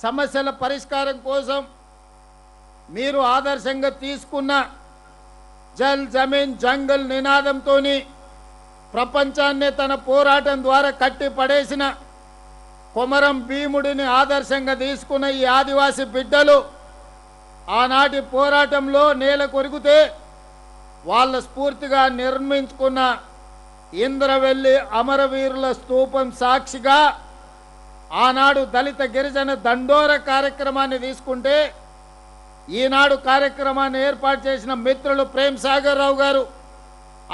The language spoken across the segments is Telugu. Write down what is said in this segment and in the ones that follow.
సమస్యల పరిష్కారం కోసం మీరు ఆదర్శంగా తీసుకున్న జల్ జమీన్ జంగల్ నినాదంతో ప్రపంచాన్నే తన పోరాటం ద్వారా కట్టి పడేసిన కొమరం భీముడిని ఆదర్శంగా తీసుకున్న ఈ ఆదివాసీ బిడ్డలు ఆనాటి పోరాటంలో నేల కొరిగితే వాళ్ళ స్ఫూర్తిగా నిర్మించుకున్న ఇంద్రవెల్లి అమరవీరుల స్తూపం సాక్షిగా ఆనాడు దళిత గిరిజన దండోర కార్యక్రమాన్ని తీసుకుంటే ఈనాడు కార్యక్రమాన్ని ఏర్పాటు చేసిన మిత్రులు ప్రేమ్ సాగర్ రావు గారు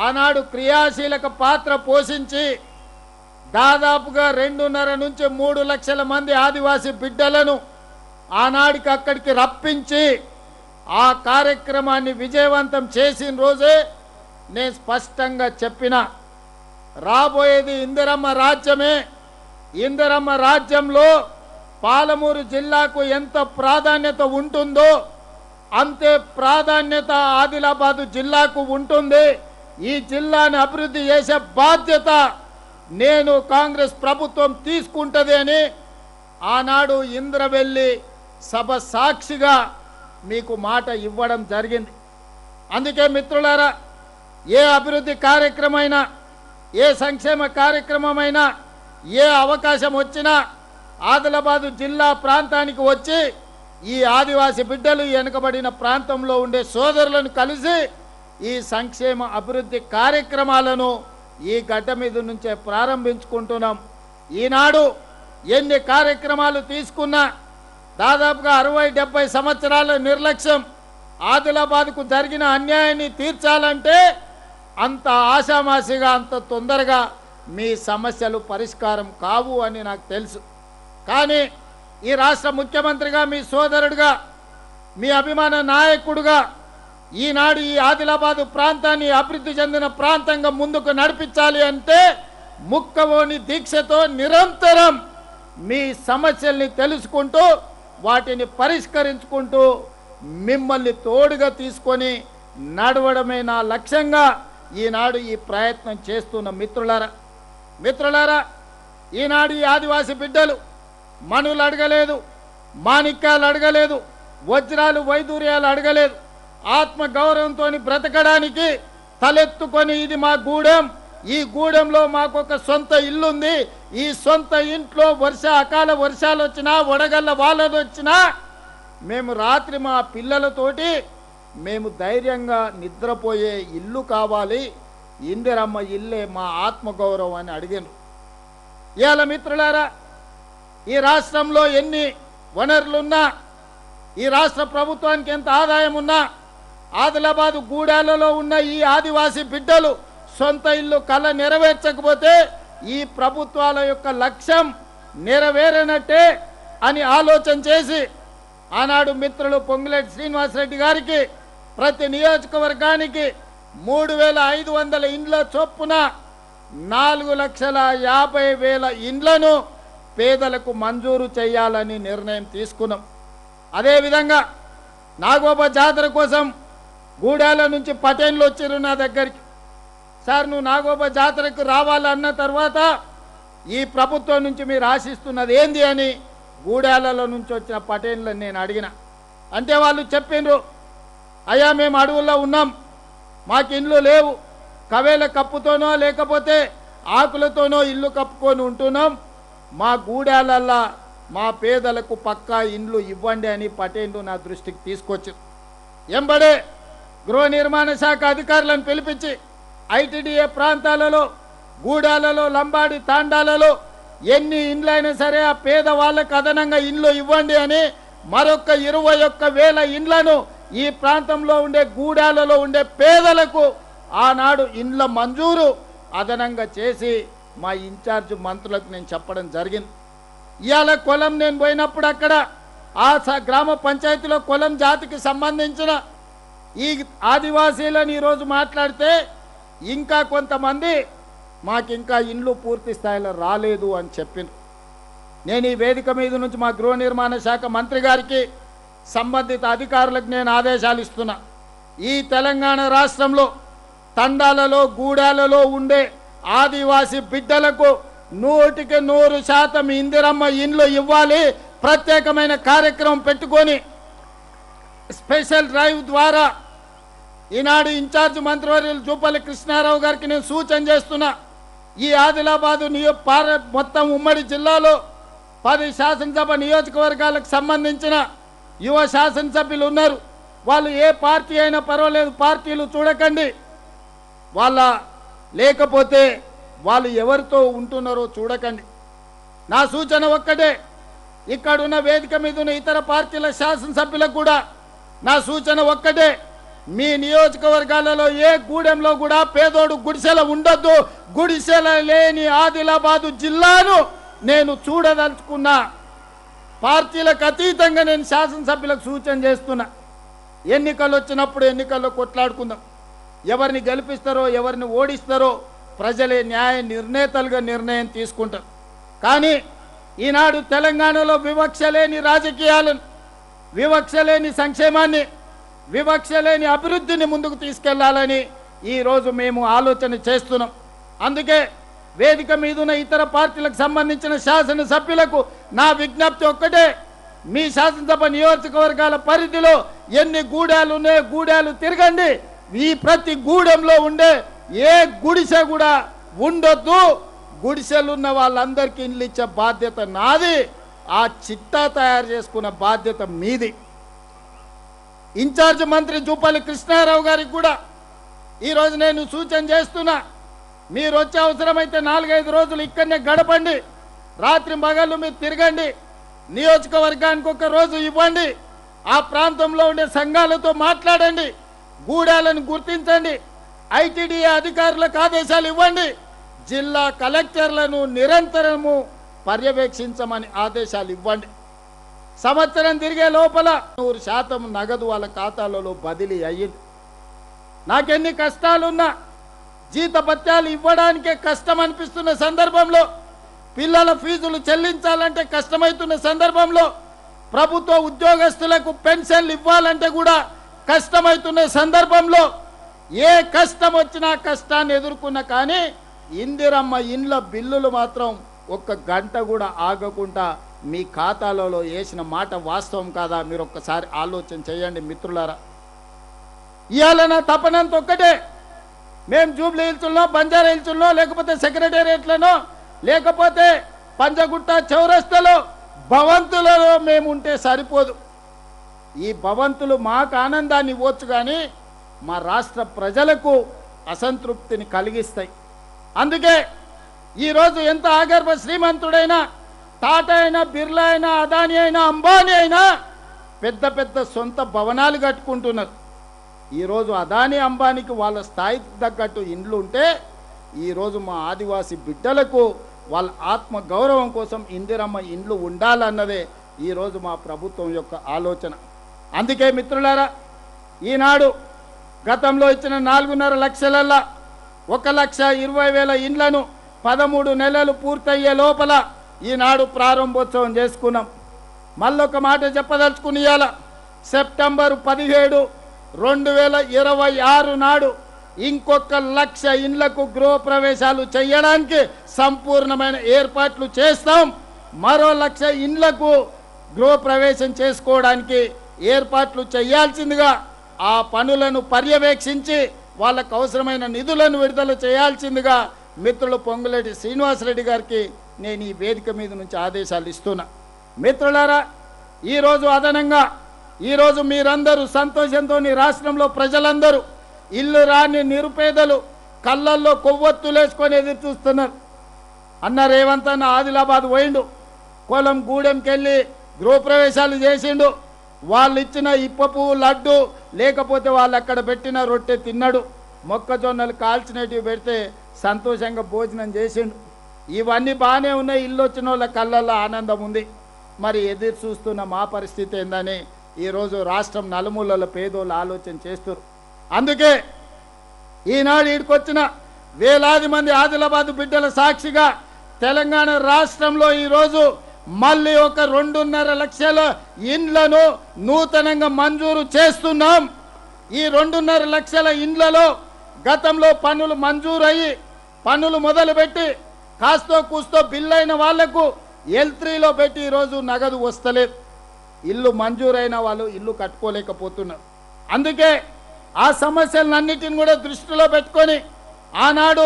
ఆనాడు క్రియాశీలక పాత్ర పోషించి దాదాపుగా 2.5 నుంచి 3 లక్షల మంది ఆదివాసీ బిడ్డలను ఆనాడికి అక్కడికి రప్పించి ఆ కార్యక్రమాన్ని విజయవంతం చేసిన రోజే నేను స్పష్టంగా చెప్పిన రాబోయేది ఇందిరమ్మ రాజ్యమే. ఇందిరమ్మ రాజ్యంలో పాలమూరు జిల్లాకు ఎంత ప్రాధాన్యత ఉంటుందో అంతే ప్రాధాన్యత ఆదిలాబాదు జిల్లాకు ఉంటుంది. ఈ జిల్లాను అభివృద్ధి చేసే బాధ్యత నేను కాంగ్రెస్ ప్రభుత్వం తీసుకుంటది అని ఆనాడు ఇంద్రవెల్లి సభ సాక్షిగా మీకు మాట ఇవ్వడం జరిగింది. అందుకే మిత్రులారా, ఏ అభివృద్ధి కార్యక్రమైనా, ఏ సంక్షేమ కార్యక్రమమైనా, ఏ అవకాశం వచ్చినా ఆదిలాబాదు జిల్లా ప్రాంతానికి వచ్చి ఈ ఆదివాసీ బిడ్డలు వెనుకబడిన ప్రాంతంలో ఉండే సోదరులను కలిసి ఈ సంక్షేమ అభివృద్ధి కార్యక్రమాలను ఈ గడ్డ మీద నుంచే ప్రారంభించుకుంటున్నాం. ఈనాడు ఎన్ని కార్యక్రమాలు తీసుకున్నా దాదాపుగా 60-70 సంవత్సరాల నిర్లక్ష్యం ఆదిలాబాద్కు జరిగిన అన్యాయాన్ని తీర్చాలంటే అంత ఆషామాషిగా అంత తొందరగా మీ సమస్యలు పరిష్కారం కావు అని నాకు తెలుసు. కానీ ఈ రాష్ట్ర ముఖ్యమంత్రిగా, మీ సోదరుడిగా, మీ అభిమాన నాయకుడుగా ఈనాడు ఈ ఆదిలాబాదు ప్రాంతాన్ని అభివృద్ధి చెందిన ప్రాంతంగా ముందుకు నడిపించాలి అంటే ముక్కవోని దీక్షతో నిరంతరం మీ సమస్యల్ని తెలుసుకుంటూ వాటిని పరిష్కరించుకుంటూ మిమ్మల్ని తోడుగా తీసుకొని నడవడమే నా లక్ష్యంగా ఈనాడు ఈ ప్రయత్నం చేస్తున్న మిత్రులారా, ఈనాడు ఈ ఆదివాసీ బిడ్డలు మనులు అడగలేదు, మాణిక్యాలు అడగలేదు, వజ్రాలు వైదూర్యాలు అడగలేదు. ఆత్మ గౌరవంతో బ్రతకడానికి తలెత్తుకొని ఇది మా గూడెం, ఈ గూడెంలో మాకు ఒక సొంత ఇల్లుంది, ఈ సొంత ఇంట్లో అకాల వర్షాలు వచ్చినా, వడగళ్ళ వానలు వచ్చినా మేము రాత్రి మా పిల్లలతోటి మేము ధైర్యంగా నిద్రపోయే ఇల్లు కావాలి, ఇందిరమ్మ ఇల్లే మా ఆత్మగౌరవం అని అడిగాను. ఇవాళ మిత్రులారా, ఈ రాష్ట్రంలో ఎన్ని వనరులున్నా, ఈ రాష్ట్ర ప్రభుత్వానికి ఎంత ఆదాయం ఉన్నా, ఆదిలాబాదు గూడాలలో ఉన్న ఈ ఆదివాసీ బిడ్డలు సొంత ఇల్లు కళ నెరవేర్చకపోతే ఈ ప్రభుత్వాల యొక్క లక్ష్యం నెరవేరనట్టే అని ఆలోచన చేసి ఆనాడు మిత్రులు పొంగులేటి శ్రీనివాసరెడ్డి గారికి ప్రతి నియోజకవర్గానికి 3500 ఇండ్ల చొప్పున 4,50,000 ఇండ్లను పేదలకు మంజూరు చేయాలని నిర్ణయం తీసుకున్నాం. అదేవిధంగా నాగోబా జాతర కోసం గూడాల నుంచి పటేన్లు వచ్చిర్రు నా దగ్గరికి. సార్, నువ్వు నాగోబా జాతరకు రావాలన్న తర్వాత ఈ ప్రభుత్వం నుంచి మీరు ఆశిస్తున్నది ఏంది అని గూడాలలో నుంచి వచ్చిన పటేన్లను నేను అడిగిన. అంటే వాళ్ళు చెప్పిండ్రు, అయ్యా మేము అడవుల్లో ఉన్నాం, మాకు ఇండ్లు లేవు, కవేల కప్పుతోనో లేకపోతే ఆకులతోనో ఇల్లు కప్పుకొని ఉంటున్నాం, మా గూడాలల్లా మా పేదలకు పక్కా ఇండ్లు ఇవ్వండి అని పటేన్లు నా దృష్టికి తీసుకొచ్చారు. ఎంబడే గృహ నిర్మాణ శాఖ అధికారులను పిలిపించి ఐటీడీఏ ప్రాంతాలలో, గూడాలలో, లంబాడి తాండాలలో ఎన్ని ఇండ్లైనా సరే ఆ పేద వాళ్ళకు అదనంగా ఇండ్లు ఇవ్వండి అని మరొక 21,000 ఇండ్లను ఈ ప్రాంతంలో ఉండే గూడాలలో ఉండే పేదలకు ఆనాడు ఇండ్ల మంజూరు అదనంగా చేసి మా ఇన్ఛార్జ్ మంత్రులకు నేను చెప్పడం జరిగింది. ఇవాళ కొలం నేను పోయినప్పుడు అక్కడ ఆ గ్రామ పంచాయతీలో కొలం జాతికి సంబంధించిన ఈ ఆదివాసీలను ఈరోజు మాట్లాడితే ఇంకా కొంతమంది మాకు ఇంకా ఇండ్లు పూర్తి స్థాయిలో రాలేదు అని చెప్పిండ్రు. నేను ఈ వేదిక మీద నుంచి మా గృహ నిర్మాణ శాఖ మంత్రి గారికి, సంబంధిత అధికారులకు నేను ఆదేశాలు ఇస్తున్నా. ఈ తెలంగాణ రాష్ట్రంలో తండాలలో, గూడాలలో ఉండే ఆదివాసీ బిడ్డలకు 100% ఇందిరమ్మ ఇండ్లు ఇవ్వాలి. ప్రత్యేకమైన కార్యక్రమం పెట్టుకొని స్పెషల్ డ్రైవ్ ద్వారా ఈనాడు ఇన్ఛార్జ్ మంత్రివర్యులు జూపల్లి కృష్ణారావు గారికి నేను సూచన చేస్తున్నా. ఈ ఆదిలాబాదు మొత్తం ఉమ్మడి జిల్లాలో 10 శాసనసభ నియోజకవర్గాలకు సంబంధించిన యువ శాసనసభ్యులు ఉన్నారు. వాళ్ళు ఏ పార్టీ అయినా పర్వాలేదు, పార్టీలు చూడకండి. లేకపోతే వాళ్ళు ఎవరితో ఉంటున్నారో చూడకండి. నా సూచన ఒక్కటే, ఇక్కడున్న వేదిక మీద ఉన్న ఇతర పార్టీల శాసనసభ్యులకు కూడా నా సూచన ఒక్కటే, మీ నియోజకవర్గాలలో ఏ గూడెంలో కూడా పేదోడు గుడిసెల ఉండొద్దు. గుడిసెల లేని ఆదిలాబాదు జిల్లాను నేను చూడదలుచుకున్నా. పార్టీలకు అతీతంగా నేను శాసనసభ్యులకు సూచన చేస్తున్నా. ఎన్నికలు వచ్చినప్పుడు ఎన్నికల్లో కొట్లాడుకుందాం. ఎవరిని గెలిపిస్తారో ఎవరిని ఓడిస్తారో ప్రజలే న్యాయ నిర్ణేతలుగా నిర్ణయం తీసుకుంటారు. కానీ ఈనాడు తెలంగాణలో వివక్ష లేని రాజకీయాలను, వివక్ష లేని సంక్షేమాన్ని, వివక్ష లేని అభివృద్ధిని ముందుకు తీసుకెళ్లాలని ఈరోజు మేము ఆలోచన చేస్తున్నాం. అందుకే వేదిక మీదున్న ఇతర పార్టీలకు సంబంధించిన శాసనసభ్యులకు నా విజ్ఞప్తి ఒక్కటే, మీ శాసనసభ నియోజకవర్గాల పరిధిలో ఎన్ని గూడాలు ఉన్నాయో గూడాలు తిరగండి. ఈ ప్రతి గూడెంలో ఉండే ఏ గుడిసె కూడా ఉండొద్దు. గుడిసెలున్న వాళ్ళందరికీ ఇల్లు ఇచ్చే బాధ్యత నాది. ఆ చిట్టా తయారు చేసుకున్న బాధ్యత మీది. ఇన్ఛార్జ్ మంత్రి జూపల్లి కృష్ణారావు గారికి కూడా ఈరోజు నేను సూచన చేస్తున్నా. మీరు వచ్చే అవసరమైతే 4-5 రోజులు ఇక్కడనే గడపండి. రాత్రి మగళ్ళు మీరు తిరగండి. నియోజకవర్గానికి ఒక రోజు ఇవ్వండి. ఆ ప్రాంతంలో ఉండే సంఘాలతో మాట్లాడండి. గూడాలను గుర్తించండి. ఐటీడీఏ అధికారులకు ఆదేశాలు ఇవ్వండి. జిల్లా కలెక్టర్లను నిరంతరము పర్యవేక్షించమని ఆదేశాలు ఇవ్వండి. సంవత్సరం తిరిగే లోపల 100% నగదు వాళ్ళ ఖాతాలలో బదిలీ అయ్యింది. నాకెన్ని కష్టాలున్నా జీతభత్యాలు ఇవ్వడానికే కష్టం అనిపిస్తున్న సందర్భంలో, పిల్లల ఫీజులు చెల్లించాలంటే కష్టమవుతున్న సందర్భంలో, ప్రభుత్వ ఉద్యోగస్తులకు పెన్షన్లు ఇవ్వాలంటే కూడా కష్టమవుతున్న సందర్భంలో, ఏ కష్టం వచ్చినా కష్టాన్ని ఎదుర్కొన్నా కానీ ఇందిరమ్మ ఇండ్ల బిల్లులు మాత్రం 1 గంట కూడా ఆగకుండా మీ ఖాతాలలో వేసిన మాట వాస్తవం కాదా? మీరు ఒక్కసారి ఆలోచన చేయండి మిత్రులారా. ఇవాళ నా తపనంత ఒక్కటే, మేము జూబ్లీ హిల్స్లో, బంజారా హిల్స్లో, లేకపోతే సెక్రటేరియట్లను, లేకపోతే పంజగుట్ట చౌరస్తలో భవంతులలో మేము ఉంటే సరిపోదు. ఈ భవంతులు మాకు ఆనందాన్ని ఇవ్వచ్చు కానీ మా రాష్ట్ర ప్రజలకు అసంతృప్తిని కలిగిస్తాయి. అందుకే ఈరోజు ఎంత ఆగర్భ శ్రీమంతుడైనా, టాటా అయినా, బిర్లా అయినా, అదానీ అయినా, అంబానీ అయినా పెద్ద పెద్ద సొంత భవనాలు కట్టుకుంటున్నారు. ఈరోజు అదానీ అంబానీకి వాళ్ళ స్థాయికి తగ్గట్టు ఇండ్లు ఉంటే, ఈరోజు మా ఆదివాసీ బిడ్డలకు వాళ్ళ ఆత్మ గౌరవం కోసం ఇందిరమ్మ ఇండ్లు ఉండాలన్నదే ఈరోజు మా ప్రభుత్వం యొక్క ఆలోచన. అందుకే మిత్రులారా, ఈనాడు గతంలో ఇచ్చిన 4.5 లక్షలల్లా 1,20,000 ఇండ్లను 13 నెలలు పూర్తయ్యే లోపల ఈనాడు ప్రారంభోత్సవం చేసుకున్నాం. మళ్ళొక మాట చెప్పదలుచుకుని ఇవాళ సెప్టెంబర్ 17, 2026 నాడు ఇంకొక 1,00,000 ఇండ్లకు గృహప్రవేశాలు చేయడానికి సంపూర్ణమైన ఏర్పాట్లు చేస్తాం. మరో 1,00,000 ఇండ్లకు గృహప్రవేశం చేసుకోవడానికి ఏర్పాట్లు చేయాల్సిందిగా, ఆ పనులను పర్యవేక్షించి వాళ్ళకు అవసరమైన నిధులను విడుదల చేయాల్సిందిగా మిత్రులు పొంగులేటి శ్రీనివాసరెడ్డి గారికి నేను ఈ వేదిక మీద నుంచి ఆదేశాలు ఇస్తున్నా. మిత్రులారా, ఈరోజు అదనంగా ఈరోజు మీరందరూ సంతోషంతో రాష్ట్రంలో ప్రజలందరూ ఇల్లు రాని నిరుపేదలు కళ్ళల్లో కొవ్వొత్తులేసుకొని ఎదురు చూస్తున్నారు. అన్న రేవంత్ అన్న ఆదిలాబాద్ పోయిండు, కోలం గూడెంకి వెళ్ళి గృహప్రవేశాలు చేసిండు. వాళ్ళు ఇచ్చిన ఇప్ప పువ్వు లడ్డు, లేకపోతే వాళ్ళు అక్కడ పెట్టిన రొట్టె తిన్నాడు. మొక్కజొన్నలు కాల్చినవి పెడితే సంతోషంగా భోజనం చేసిండు. ఇవన్నీ బాగానే ఉన్నాయి. ఇల్లు వచ్చిన వాళ్ళ కళ్ళల్లో ఆనందం ఉంది. మరి ఎదురు చూస్తున్న మా పరిస్థితి ఏందని ఈరోజు రాష్ట్రం నలుమూలల పేదోళ్ళు ఆలోచన చేస్తారు. అందుకే ఈనాడు ఈడికొచ్చిన వేలాది మంది ఆదిలాబాద్ బిడ్డల సాక్షిగా తెలంగాణ రాష్ట్రంలో ఈరోజు మళ్ళీ ఒక 2.5 లక్షల ఇండ్లను నూతనంగా మంజూరు చేస్తున్నాం. ఈ 2.5 లక్షల ఇండ్లలో గతంలో పనులు మంజూరయ్యి పనులు మొదలుపెట్టి కాస్తో కూస్తో బిల్లైన వాళ్లకు L3లో పెట్టి ఈరోజు నగదు వస్తలేదు. ఇల్లు మంజూరైన వాళ్ళు ఇల్లు కట్టుకోలేకపోతున్నారు. అందుకే ఆ సమస్యలన్నిటిని కూడా దృష్టిలో పెట్టుకొని ఆనాడు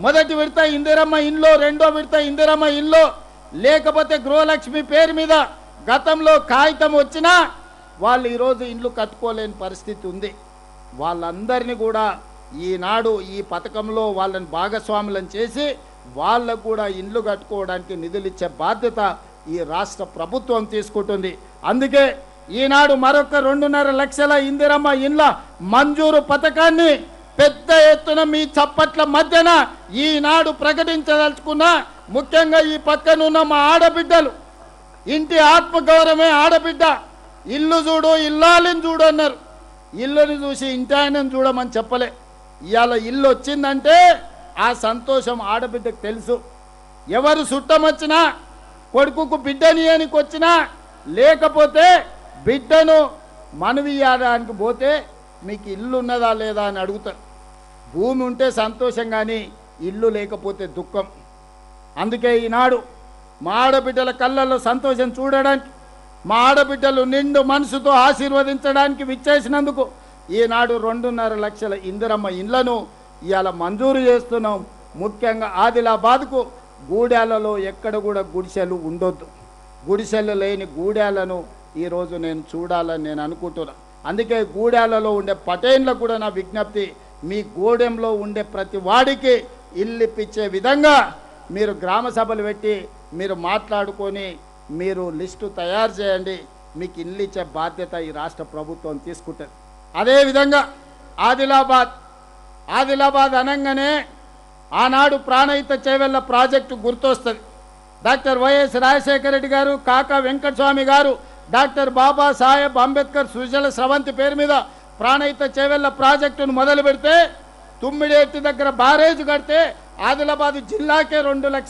మొదటి విడత ఇందిరమ్మ ఇల్లు, రెండో విడత ఇందిరమ్మ ఇల్లు, లేకపోతే గృహలక్ష్మి పేరు మీద గతంలో కాగితం వచ్చినా వాళ్ళు ఈరోజు ఇల్లు కట్టుకోలేని పరిస్థితి ఉంది. వాళ్ళందరినీ కూడా ఈనాడు ఈ పథకంలో వాళ్ళని భాగస్వాములను చేసి వాళ్ళకు కూడా ఇల్లు కట్టుకోవడానికి నిధులు ఇచ్చే బాధ్యత ఈ రాష్ట్ర ప్రభుత్వం తీసుకుంటుంది. అందుకే ఈనాడు మరొక 2.5 లక్షల ఇందిరమ్మ ఇండ్ల మంజూరు పథకాన్ని పెద్ద ఎత్తున మీ చప్పట్ల మధ్యన ఈనాడు ప్రకటించదలుచుకున్న, ముఖ్యంగా ఈ పక్కనున్న మా ఆడబిడ్డలు, ఇంటి ఆత్మగౌరవమే ఆడబిడ్డ, ఇల్లు చూడు ఇల్లాలిని చూడు అన్నారు. ఇల్లుని చూసి ఇంటి ఆయనను చూడమని చెప్పలే. ఇవాళ ఇల్లు వచ్చిందంటే ఆ సంతోషం ఆడబిడ్డకు తెలుసు. ఎవరు చుట్టం వచ్చినా, కొడుకుకు బిడ్డనియనికి వచ్చినా, లేకపోతే బిడ్డను మనవియడానికి పోతే మీకు ఇల్లు ఉన్నదా లేదా అని అడుగుతారు. భూమి ఉంటే సంతోషం, కానీ ఇల్లు లేకపోతే దుఃఖం. అందుకే ఈనాడు మా ఆడబిడ్డల కళ్ళల్లో సంతోషం చూడడానికి, మా ఆడబిడ్డలు నిండు మనసుతో ఆశీర్వదించడానికి విచ్చేసినందుకు ఈనాడు 2.5 లక్షల ఇందిరమ్మ ఇండ్లను ఇవాళ మంజూరు చేస్తున్నాం. ముఖ్యంగా ఆదిలాబాద్కు గూడాలలో ఎక్కడ కూడా గుడిసెలు ఉండొద్దు. గుడిసెలు లేని గూడాలను ఈరోజు నేను చూడాలని నేను అనుకుంటున్నాను. అందుకే గూడాలలో ఉండే పటేన్లకు కూడా నా విజ్ఞప్తి, మీ గూడెంలో ఉండే ప్రతి వాడికి ఇల్లు ఇప్పించే విధంగా మీరు గ్రామ సభలు పెట్టి మీరు మాట్లాడుకొని మీరు లిస్టు తయారు చేయండి. మీకు ఇల్లు ఇచ్చే బాధ్యత ఈ రాష్ట్ర ప్రభుత్వం తీసుకుంటుంది. అదేవిధంగా ఆదిలాబాద్ అనగానే ఆనాడు ప్రాణహిత చేవెళ్ళ ప్రాజెక్టు గుర్తొస్తుంది. డాక్టర్ వైఎస్ రాజశేఖర రెడ్డి గారు, కాకా వెంకటస్వామి గారు, డాక్టర్ బాబాసాహెబ్ అంబేద్కర్ సుజల స్రవంతి పేరు మీద ప్రాణహిత చేవెళ్ళ ప్రాజెక్టును మొదలు పెడితే, తుమ్మిడేటి దగ్గర బారేజ్ కడితే ఆదిలాబాద్ జిల్లాకే 2 లక్షల